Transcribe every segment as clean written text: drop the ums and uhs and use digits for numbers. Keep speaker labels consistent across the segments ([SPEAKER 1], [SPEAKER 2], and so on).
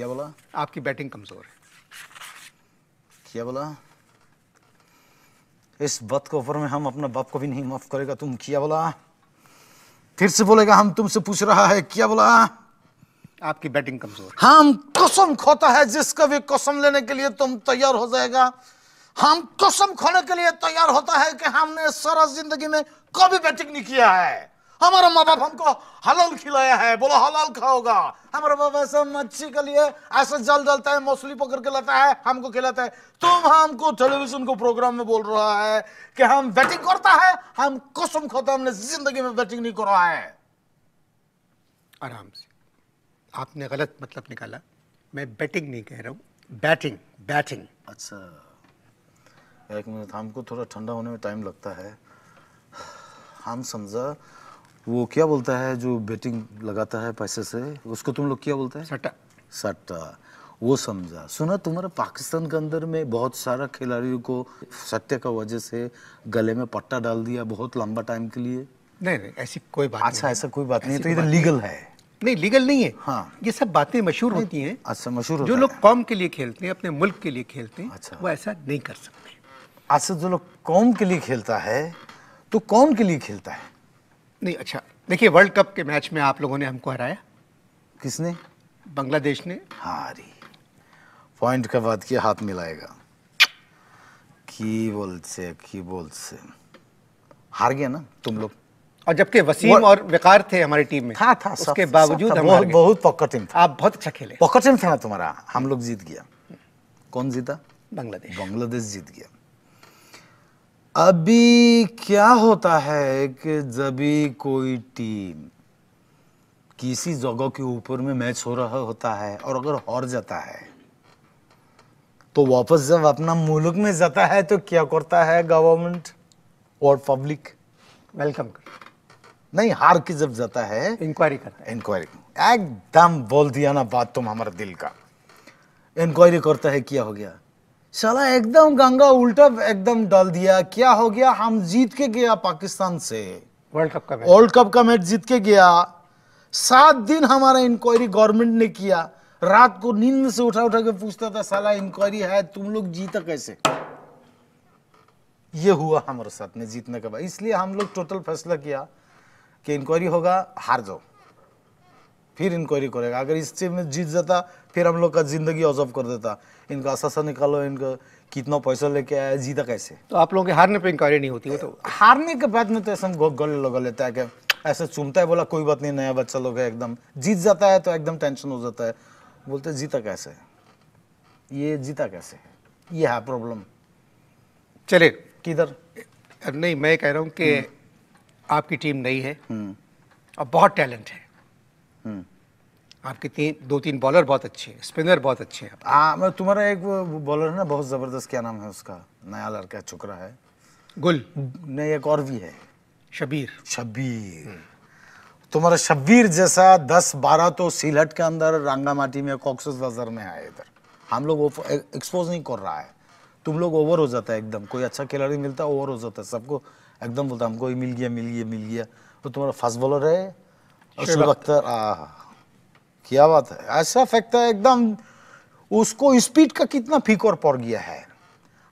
[SPEAKER 1] क्या बोला?
[SPEAKER 2] आपकी बैटिंग कमजोर है।
[SPEAKER 1] क्या बोला? इस बात के ऊपर में हम अपना बाप को भी नहीं माफ करेगा। तुम क्या बोला? फिर से बोलेगा। हम तुमसे पूछ रहा है, क्या बोला?
[SPEAKER 2] आपकी बैटिंग कमजोर।
[SPEAKER 1] हम कसम खाता है जिसका भी कसम लेने के लिए तुम तैयार हो जाएगा। हम कसम खाने के लिए तैयार होता है कि हमने सारा जिंदगी में कभी बैटिंग नहीं किया है। हमारा माँ बाप हमको हलाल खिलाया है, बोला हलाल खाओगा। हमारा बाप ऐसा मच्छी के लिए ऐसा जल डालता है, मछली पकड़ के लाता है, हमको खिलाता है। तुम हमको टेलीविजन को प्रोग्राम में बोल रहा है कि हम बैटिंग करता है। हम कसम खाता हमने जिंदगी में बैटिंग नहीं करा है।
[SPEAKER 2] आराम से, आपने गलत मतलब निकाला। मैं बैटिंग नहीं कह रहा हूँ, बैटिंग बैटिंग।
[SPEAKER 1] अच्छा, एक मिनट, हमको थोड़ा ठंडा होने में टाइम लगता है। हम समझा वो क्या बोलता है जो बैटिंग लगाता है पैसे से, उसको तुम लोग क्या बोलते हैं?
[SPEAKER 2] सट्टा।
[SPEAKER 1] सट्टा, वो समझा। सुना तुम्हारे पाकिस्तान के अंदर में बहुत सारा खिलाड़ियों को सट्टे का वजह से गले में पट्टा डाल दिया बहुत लंबा टाइम के लिए।
[SPEAKER 2] नहीं नहीं, ऐसी कोई बात नहीं।
[SPEAKER 1] अच्छा, ऐसा कोई बात नहीं है, तो ये लीगल है?
[SPEAKER 2] नहीं, लीगल नहीं है।
[SPEAKER 1] हाँ,
[SPEAKER 2] ये सब बातें मशहूर होती हैं।
[SPEAKER 1] अच्छा, मशहूर
[SPEAKER 2] जो लोग कौम के लिए खेलते हैं, अपने मुल्क के लिए खेलते हैं,
[SPEAKER 1] अच्छा,
[SPEAKER 2] वो ऐसा नहीं कर सकते।
[SPEAKER 1] अच्छा, जो लोग कौम के लिए खेलता है तो कौन के लिए खेलता है?
[SPEAKER 2] नहीं, अच्छा देखिए, वर्ल्ड कप के मैच में आप लोगों ने हमको हराया।
[SPEAKER 1] किसने?
[SPEAKER 2] बांग्लादेश ने।
[SPEAKER 1] हारी। पॉइंट के बाद क्या हाथ मिलाएगा? की बोलते हार गया ना तुम लोग।
[SPEAKER 2] और जबकि वसीम और वकार थे हमारी टीम में,
[SPEAKER 1] था
[SPEAKER 2] उसके बावजूद हम हार गए।
[SPEAKER 1] बहुत पक्का टीम था।
[SPEAKER 2] आप बहुत अच्छा खेले।
[SPEAKER 1] पक्का टीम था ना तुम्हारा। हम लोग जीत गया। कौन जीता?
[SPEAKER 2] बांग्लादेश।
[SPEAKER 1] बांग्लादेश जीत गया। अभी क्या होता है कि जब भी कोई टीम किसी जगह के ऊपर में मैच हो रहा होता है और अगर हार जाता है तो वापस जब अपना मुल्क में जाता है तो क्या करता है गवर्नमेंट और पब्लिक?
[SPEAKER 2] वेलकम कर,
[SPEAKER 1] नहीं, हार के जब जाता है
[SPEAKER 2] इंक्वायरी करता है।
[SPEAKER 1] इंक्वायरी, एकदम बोल दिया ना बात तुम हमारे दिल का। इंक्वायरी करता है, क्या हो गया साला, एकदम गंगा उल्टा एकदम डाल दिया। क्या हो गया? हम जीत के गया पाकिस्तान से,
[SPEAKER 2] वर्ल्ड कप का मैच
[SPEAKER 1] जीत के गया। 7 दिन हमारा इंक्वायरी गवर्नमेंट ने किया। रात को नींद से उठा के पूछता था, साला इंक्वायरी है, तुम लोग जीता कैसे? ये हुआ हमारे साथ में जीतने के बाद। इसलिए हम लोग टोटल फैसला किया कि इंक्वायरी होगा, हार जाओ, फिर इंक्वायरी करेगा। अगर इस चीज में जीत जाता फिर हम लोग का जिंदगी अजब कर देता। इनका असासा निकालो, इनका कितना पैसा लेके आया, जीता कैसे?
[SPEAKER 2] तो आप लोगों के हारने पे इंक्वायरी नहीं होती? वो तो
[SPEAKER 1] हारने के बाद में तो ऐसा गले लगा लेता है कि ऐसे चुमता है, बोला कोई बात नहीं, नया बच्चा लोग है, एकदम जीत जाता है तो एकदम टेंशन हो जाता है। बोलते जीता कैसे, ये जीता कैसे, ये है प्रॉब्लम।
[SPEAKER 2] चले
[SPEAKER 1] किधर?
[SPEAKER 2] नहीं, मैं कह रहा हूँ कि आपकी टीम नई है और बहुत टैलेंट है। आपके 2-3 बॉलर बहुत अच्छे हैं, स्पिनर बहुत अच्छे हैं।
[SPEAKER 1] मैं तुम्हारा एक बॉलर है ना बहुत जबरदस्त, क्या नाम है उसका, नया लड़का छोकरा है,
[SPEAKER 2] गुल
[SPEAKER 1] नहीं एक और भी है,
[SPEAKER 2] शब्बीर।
[SPEAKER 1] तुम्हारा शब्बीर जैसा 10-12 तो सिलहट के अंदर रांगामाटी में कॉक्सेस बाजार में है। इधर हम लोग एक्सपोज नहीं कर रहा है। तुम लोग ओवर हो जाता है एकदम, कोई अच्छा खिलाड़ी मिलता है ओवर हो जाता है, सबको एकदम बोलता हमको मिल गया। तो तुम्हारा फास्ट बॉलर है शुएब अख्तर। क्या बात है, ऐसा फेंकता है एकदम, उसको स्पीड का कितना फिकर पड़ गया है।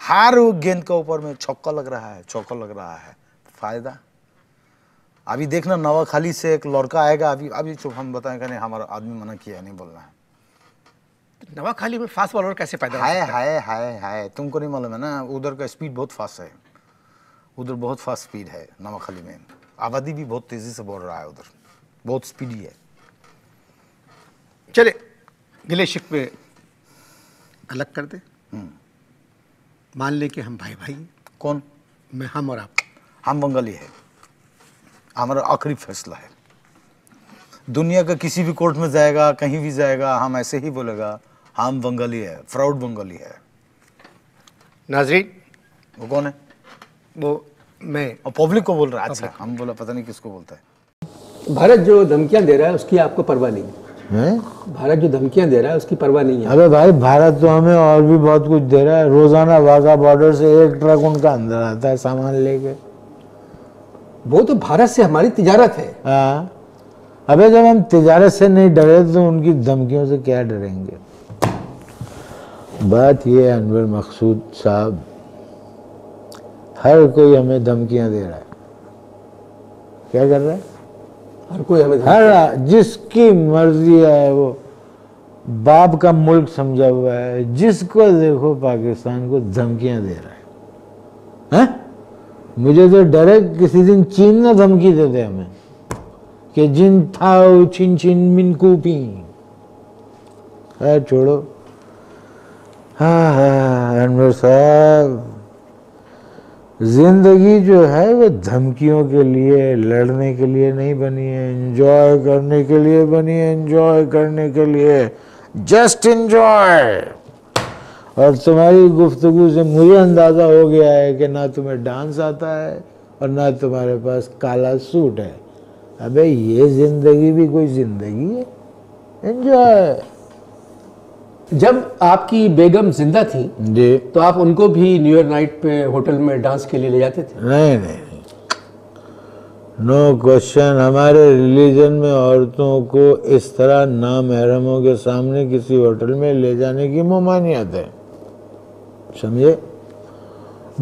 [SPEAKER 1] हर गेंद के ऊपर में चौका लग रहा है, फायदा। अभी देखना नवाखाली से एक लड़का आएगा, अभी चुप, हम बताएंगे नहीं, हमारा आदमी मना किया नहीं बोलना है।
[SPEAKER 2] नवाखाली में फास्ट बॉलर कैसे पैदा
[SPEAKER 1] हो सकता है? हाय तुमको नहीं मालूम है ना, उधर का स्पीड बहुत फास्ट है, उधर बहुत फास्ट स्पीड है नवाखाली में। आबादी भी बहुत तेजी से बढ़ रहा है, उधर बहुत स्पीडी है।
[SPEAKER 2] चले गिले शिकवे अलग कर दे, मान ले कि हम भाई।
[SPEAKER 1] कौन?
[SPEAKER 2] मैं, हम और आप।
[SPEAKER 1] हम बंगाली है, हमारा आखिरी फैसला है। दुनिया का किसी भी कोर्ट में जाएगा, कहीं भी जाएगा, हम ऐसे ही बोलेगा, हम बंगाली है, प्राउड बंगाली है।
[SPEAKER 2] नाजरीन,
[SPEAKER 1] वो कौन है?
[SPEAKER 2] वो मैं।
[SPEAKER 1] और पब्लिक को बोल रहा है? अच्छा, हम बोला पता नहीं किसको बोलता है।
[SPEAKER 3] भारत जो धमकियां दे रहा है उसकी आपको परवाह नहीं है? भारत जो धमकियां दे रहा है उसकी परवाह नहीं है?
[SPEAKER 4] अरे भाई, भारत तो हमें और भी बहुत कुछ दे रहा है। रोजाना वाघा बॉर्डर से 1 ट्रक उनका अंदर आता है सामान लेके।
[SPEAKER 3] वो तो भारत से हमारी तिजारत है।
[SPEAKER 4] हाँ, अबे जब हम तिजारत से नहीं डरे तो उनकी धमकियों से क्या डरेंगे। बात ये है अनवर मकसूद साहब, हर कोई हमें धमकियां दे रहा है। क्या कर रहा है?
[SPEAKER 3] हर कोई हमें
[SPEAKER 4] हर जिसकी मर्जी है वो बाप का मुल्क समझा हुआ है, जिसको देखो पाकिस्तान को धमकियां दे रहा है। हैं? मुझे तो डर है किसी दिन चीन ना धमकी दे दे हमें कि जिन थाओ छिन छिन मिन कूपी। है छोड़ो। हाँ अनवर साहब, जिंदगी जो है वो धमकियों के लिए, लड़ने के लिए नहीं बनी है, एंजॉय करने के लिए बनी है, एंजॉय करने के लिए। Just enjoy. और तुम्हारी गुफ्तगू से मुझे अंदाजा हो गया है कि ना तुम्हें डांस आता है और ना तुम्हारे पास काला सूट है। अबे ये जिंदगी भी कोई जिंदगी है? एंजॉय।
[SPEAKER 3] जब आपकी बेगम जिंदा थी
[SPEAKER 4] जी।
[SPEAKER 3] तो आप उनको भी न्यू ईयर नाइट पे होटल में डांस के लिए ले जाते थे?
[SPEAKER 4] नहीं नहीं, नो क्वेश्चन। हमारे रिलीजन में औरतों को इस तरह नामहरमों के सामने किसी होटल में ले जाने की ममानियत है, समझे?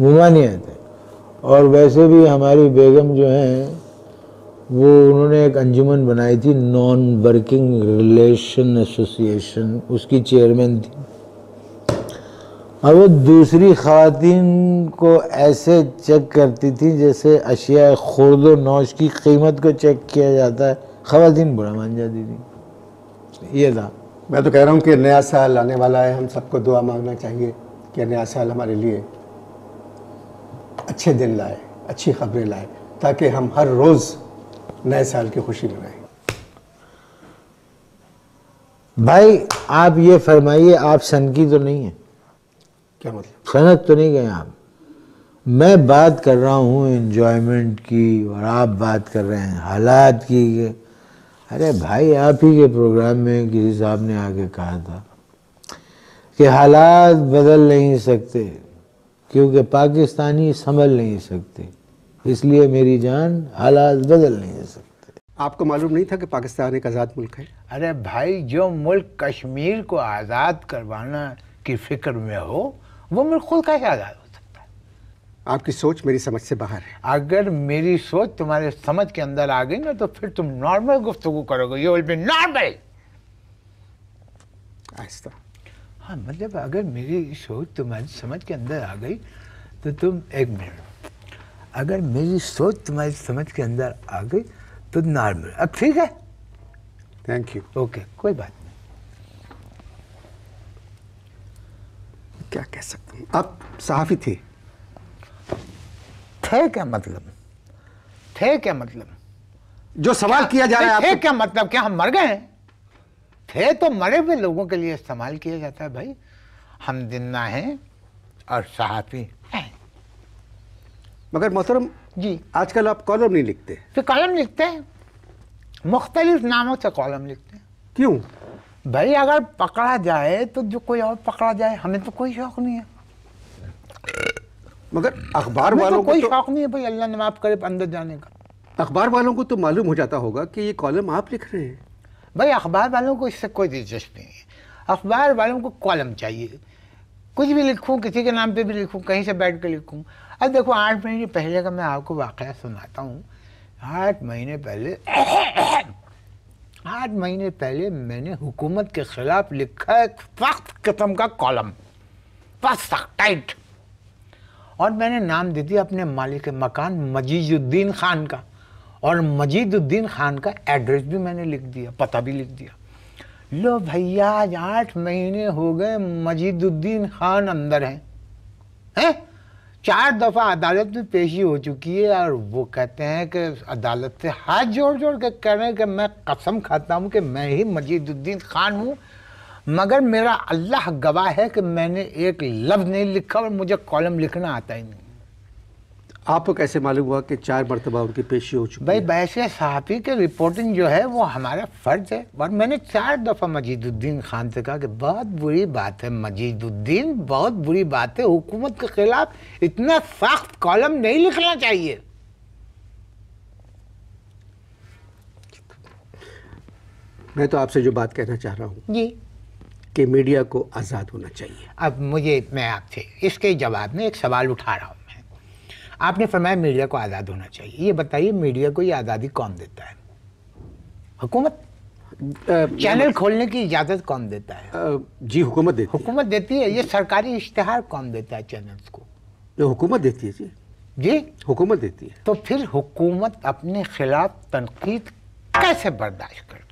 [SPEAKER 4] ममानियत है। और वैसे भी हमारी बेगम जो हैं वो उन्होंने एक अंजुमन बनाई थी, नॉन वर्किंग रिलेशन एसोसिएशन, उसकी चेयरमैन थी। और वो दूसरी ख़वातीन को ऐसे चेक करती थी जैसे अशिया खुर्द व नौश की कीमत को चेक किया जाता है। ख़वातीन बुरा मान जाती थी। ये था।
[SPEAKER 2] मैं तो कह रहा हूँ कि नया साल आने वाला है, हम सबको दुआ मांगना चाहिए कि नया साल हमारे लिए अच्छे दिन लाए, अच्छी खबरें लाए, ताकि हम हर रोज़ नए साल की खुशी मनाएं।
[SPEAKER 4] भाई आप ये फरमाइए, आप सनकी तो नहीं है?
[SPEAKER 2] क्या मतलब?
[SPEAKER 4] सनक तो नहीं गए आप? मैं बात कर रहा हूँ एंजॉयमेंट की और आप बात कर रहे हैं हालात की। अरे भाई आप ही के प्रोग्राम में किसी साहब ने आके कहा था कि हालात बदल नहीं सकते क्योंकि पाकिस्तानी संभल नहीं सकते, इसलिए मेरी जान हालात बदल नहीं सकते।
[SPEAKER 2] आपको मालूम नहीं था कि पाकिस्तान एक आज़ाद मुल्क है?
[SPEAKER 5] अरे भाई, जो मुल्क कश्मीर को आज़ाद करवाना की फिक्र में हो वो मुल्क खुद कैसे आज़ाद हो सकता है?
[SPEAKER 2] आपकी सोच मेरी समझ से बाहर है।
[SPEAKER 5] अगर मेरी सोच तुम्हारे समझ के अंदर आ गई ना तो फिर तुम नॉर्मल गुफ्तगू करोगे। You will be normal.
[SPEAKER 2] आहिस्ता।
[SPEAKER 5] हाँ, मतलब अगर मेरी सोच तुम्हारी समझ के अंदर आ गई तो तुम, एक मिनट, अगर मेरी सोच तुम्हारी समझ के अंदर आ गई तो नॉर्मल। अब ठीक है,
[SPEAKER 2] थैंक यू।
[SPEAKER 5] ओके, कोई बात नहीं।
[SPEAKER 2] क्या कह सकता हूँ? आप सहाफ़ी थे?
[SPEAKER 5] थे क्या मतलब? थे क्या मतलब?
[SPEAKER 2] जो सवाल किया जा रहा है
[SPEAKER 5] थे
[SPEAKER 2] आपको,
[SPEAKER 5] क्या मतलब? क्या हम मर गए हैं? थे तो मरे हुए लोगों के लिए इस्तेमाल किया जाता है भाई। हम जिन्ना हैं और सहाफ़ी हैं।
[SPEAKER 2] मगर मोहतरम
[SPEAKER 5] जी,
[SPEAKER 2] आजकल आप कॉलम नहीं लिखते।
[SPEAKER 5] फिर कॉलम लिखते हैं, मुख्तलिफ नामों से कॉलम लिखते हैं।
[SPEAKER 2] क्यों?
[SPEAKER 5] भाई अगर पकड़ा जाए तो जो कोई और पकड़ा जाए, हमें तो कोई शौक नहीं है।
[SPEAKER 2] मगर अखबार
[SPEAKER 5] हमें
[SPEAKER 2] वालों
[SPEAKER 5] तो
[SPEAKER 2] को
[SPEAKER 5] कोई
[SPEAKER 2] तो
[SPEAKER 5] शौक नहीं है भाई, अल्लाह ने माफ़ करे, अंदर जाने का।
[SPEAKER 2] अखबार वालों को तो मालूम हो जाता होगा कि ये कॉलम आप लिख रहे हैं।
[SPEAKER 5] भाई अखबार वालों को इससे कोई दिलचस्पी नहीं है। अखबार वालों को कॉलम चाहिए। कुछ भी लिखूं, किसी के नाम पे भी लिखूं, कहीं से बैठ कर लिखूं। अब देखो 8 महीने पहले का मैं आपको वाक़या सुनाता हूँ। 8 महीने पहले मैंने हुकूमत के ख़िलाफ़ लिखा एक सख्त किस्म का कॉलम, बस सख्त टाइट। और मैंने नाम दे दिया अपने मालिक मकान मजीदुद्दीन खान का, और मजीदुद्दीन खान का एड्रेस भी मैंने लिख दिया, पता भी लिख दिया। लो भैया, आज 8 महीने हो गए, मजीदुद्दीन खान अंदर हैं। 4 दफ़ा अदालत में पेशी हो चुकी है और वो कहते हैं कि अदालत से हाथ जोड़ जोड़ के कह रहे हैं कि मैं कसम खाता हूँ कि मैं ही मजीदुद्दीन खान हूँ, मगर मेरा अल्लाह गवाह है कि मैंने एक लफ्ज़ नहीं लिखा और मुझे कॉलम लिखना आता ही नहीं।
[SPEAKER 2] आपको कैसे मालूम हुआ कि 4 मरतबा उनकी पेशी हो चुकी
[SPEAKER 5] भाई
[SPEAKER 2] है?
[SPEAKER 5] वैसे सहाफ़ी की रिपोर्टिंग जो है वो हमारा फ़र्ज़ है। और मैंने 4 दफ़ा मजीदुद्दीन खान से कहा कि बहुत बुरी बात है मजीदुद्दीन, बहुत बुरी बात है, हुकूमत के ख़िलाफ़ इतना सख्त कॉलम नहीं लिखना चाहिए।
[SPEAKER 2] मैं तो आपसे जो बात कहना चाह रहा हूँ
[SPEAKER 5] जी।
[SPEAKER 2] कि मीडिया को आज़ाद होना चाहिए।
[SPEAKER 5] अब मैं आपसे इसके जवाब में एक सवाल उठा रहा हूँ। मैं आपने फरमाया मीडिया को आज़ाद होना चाहिए, ये बताइए मीडिया को ये आज़ादी कौन देता है? हुकूमत। चैनल खोलने की इजाज़त कौन देता है?
[SPEAKER 2] जी हुकूमत देती है।
[SPEAKER 5] हुकूमत देती है। ये सरकारी इश्तिहार कौन देता है चैनल्स को?
[SPEAKER 2] ये हुकूमत देती है जी।
[SPEAKER 5] जी
[SPEAKER 2] हुकूमत देती है।
[SPEAKER 5] तो फिर हुकूमत अपने खिलाफ तनकीद कैसे बर्दाश्त करती है?